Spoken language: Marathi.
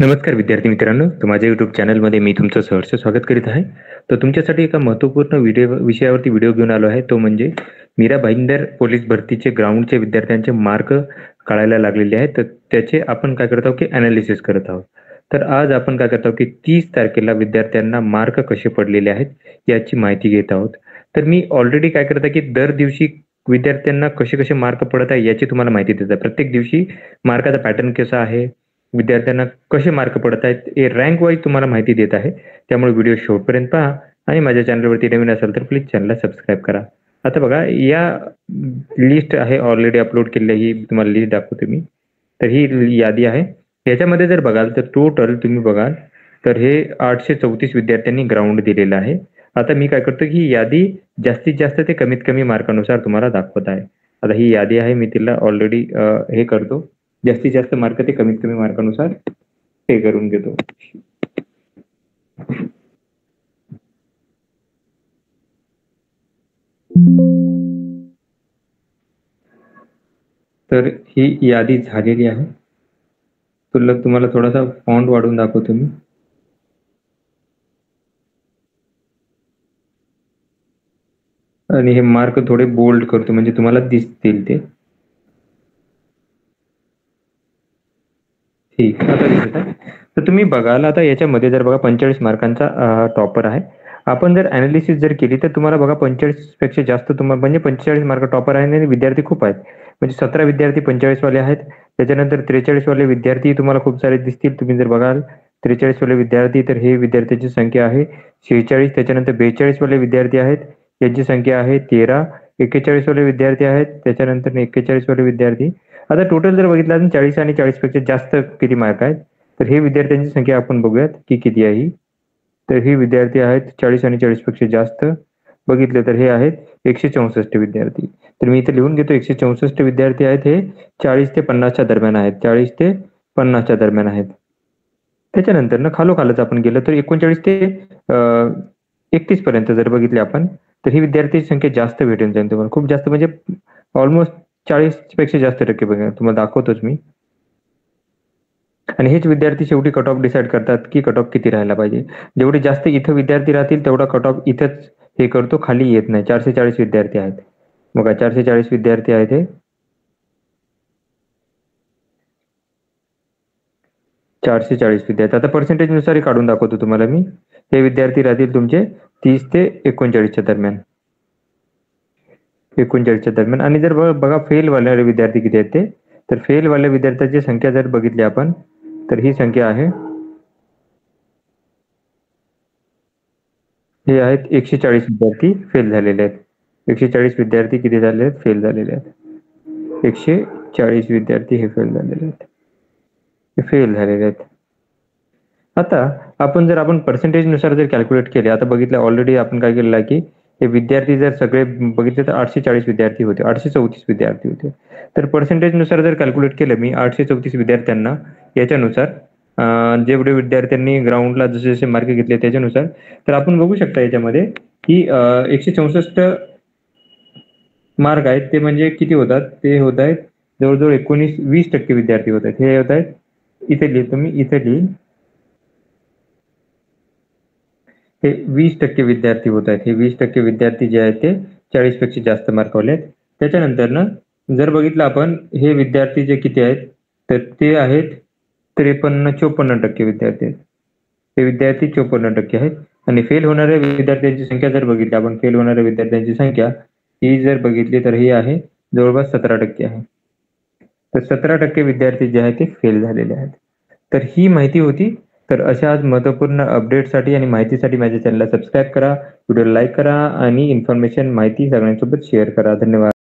नमस्कार विद्यार्थी मित्रांनो, तर माझ्या YouTube चॅनलमध्ये मी तुमचं सहर्ष स्वागत करीत आहे. तर तुमच्यासाठी एका महत्त्वपूर्ण विषयावरती व्हिडिओ घेऊन आलो आहे. तो म्हणजे मीरा भाईंदर पोलीस भरतीचे ग्राउंडचे विद्यार्थ्यांचे मार्क कळायला लागलेले आहेत. तर त्याचे आपण काय करत आहोत की ॲनालिसिस करत आहोत. तर आज आपण काय करत आहोत की 30 तारखेला विद्यार्थ्यांना मार्क कसे पडलेले आहेत याची माहिती घेत आहोत. तर मी ऑलरेडी काय करत आहे की दर दिवशी विद्यार्थ्यांना कसे मार्क पडत आहे याची तुम्हाला माहिती देत आहे. प्रत्येक दिवशी मार्काचा पॅटर्न कसा आहे, विद्यार्थ्यांना कसे मार्क पडत आहेत हे रँक वाईज तुम्हाला माहिती देत आहे. त्यामुळे व्हिडिओ शेवटपर्यंत पहा आणि माझ्या चॅनलवरती नवीन असेल तर प्लीज चॅनलला सबस्क्राईब करा. आता बघा, या लिस्ट आहे ऑलरेडी अपलोड केलेली, ही तुम्हाला लिस्ट दाखवतो मी. तर ही यादी आहे. याच्यामध्ये जर बघाल तर टोटल तुम्ही बघाल तर हे 834 विद्यार्थ्यांनी ग्राउंड दिलेलं आहे. आता मी काय करतो की ही यादी जास्तीत जास्त ते कमीत कमी मार्कानुसार तुम्हाला दाखवत आहे. आता ही यादी आहे, मी तिला ऑलरेडी हे करतो, जास्तीत जास्त मार्क ते कमीत कमी मार्कानुसार हे करून घेतो. तर ही यादी झालेली आहे. तुम्हाला थोडासा फॉन्ट वाढवून दाखवतो मी. आणि हे मार्क थोडे बोल्ड करतो म्हणजे तुम्हाला दिसतील ते. ठीक, आता दिसत आहे. तर तुम्ही बघाल आता याच्यामध्ये जर बघा 45 मार्कांचा टॉपर आहे. आपण जर ॲनालिसिस जर केली तर तुम्हाला बघा 45 पेक्षा जास्त तुम्हाला म्हणजे 45 मार्क टॉपर आहे आणि विद्यार्थी खूप आहेत. म्हणजे 17 विद्यार्थी 45 वाले आहेत. त्याच्यानंतर 43 वाले विद्यार्थी तुम्हाला खूप सारे दिसतील. तुम्ही जर बघाल 43 वाले विद्यार्थी, तर हे विद्यार्थ्यांची संख्या आहे 46. त्याच्यानंतर 42 वाले विद्यार्थी आहेत, यांची संख्या आहे 13. 41 वाले विद्यार्थी आहेत, त्याच्यानंतर 41 वाले विद्यार्थी. आता टोटल जर बघितलं तर 40 आणि 40 पेक्षा जास्त किती मार्क आहेत, तर हे विद्यार्थ्यांची संख्या आपण बघूयात की किती आहे. तर ही विद्यार्थी आहेत 40 आणि 40 पेक्षा जास्त. बघितले तर हे आहेत 164 विद्यार्थी. तर मी इथे लिहून घेतो 164 विद्यार्थी आहेत. हे 40 ते 50च्या दरम्यान आहेत. 40 ते 50च्या दरम्यान आहेत. त्याच्यानंतर ना खालोखालच आपण गेलं तर 39 ते 31 पर्यंत जर बघितले आपण, तर ही विद्यार्थी संख्या जास्त भेटून जाईल तुम्हाला. खूप जास्त म्हणजे ऑलमोस्ट 40 पेक्षा जास्त टक्के बघा, तुम्हाला दाखवतोच मी. आणि हेच विद्यार्थी शेवटी कट ऑफ डिसाईड करतात की कट ऑफ किती राहायला पाहिजे. जेवढे जास्त इथं विद्यार्थी राहतील तेवढा कट ऑफ इथंच हे करतो, खाली येत नाही. 440 विद्यार्थी आहेत. बघा 440 विद्यार्थी आहेत हे. 440 विद्यार्थी. आता पर्सेंटेजनुसार काढून दाखवतो तुम्हाला मी. हे विद्यार्थी राहतील तुमचे 30 ते 39च्या दरम्यान. 39च्या दरम्यान. आणि जर बघा फेल वाले विद्यार्थी किती आहेत ते, तर फेल वाल्या विद्यार्थ्यांची संख्या जर बघितली आपण, तर ही संख्या आहे, हे आहेत 140 विद्यार्थी फेल झालेले आहेत. 140 विद्यार्थी किती झालेले आहेत, फेल झालेले आहेत. 140 विद्यार्थी हे फेल झालेले आहेत, हे फेल झालेले आहेत. आता आपण पर्सेंटेजनुसार जर कॅल्क्युलेट केले, आता बघितलं ऑलरेडी आपण काय केलेलं आहे की हे विद्यार्थी जर सगळे बघितले तर 840 विद्यार्थी होते, 834 विद्यार्थी होते. तर पर्सेंटेजनुसार जर कॅल्क्युलेट केलं मी 834 विद्यार्थ्यांना, याच्यानुसार जेवढे विद्यार्थ्यांनी ग्राउंडला जसे जसे मार्क घेतले त्याच्यानुसार, तर आपण बघू शकता याच्यामध्ये की 164 मार्क आहेत ते म्हणजे किती होतात, ते होत आहेत जवळजवळ 20% विद्यार्थी होत आहेत. हे होत आहेत, इथे लिहितो मी, इथे लिही, हे 20% विद्यार्थी होत आहेत. हे 20% विद्यार्थी जे आहेत ते 40 पेक्षा जास्त मार्कवाले आहेत. त्याच्यानंतर ना जर बघितलं आपण हे विद्यार्थी जे किती आहेत, तर ते आहेत 54% विद्यार्थी आहेत. हे विद्यार्थी 54% आहेत. आणि फेल होणाऱ्या विद्यार्थ्यांची संख्या जर बघितली आपण, फेल होणाऱ्या विद्यार्थ्यांची संख्या ही जर बघितली तर ही आहे जवळपास 17% आहे. तर 17% विद्यार्थी जे आहेत ते फेल झालेले आहेत. तर ही माहिती होती. तर अशाच महत्त्वपूर्ण अपडेटसाठी आणि माहितीसाठी माझ्या चॅनलला सबस्क्राईब करा, व्हिडिओला लाईक करा आणि इन्फॉर्मेशन माहिती सगळ्यांसोबत शेअर करा. धन्यवाद.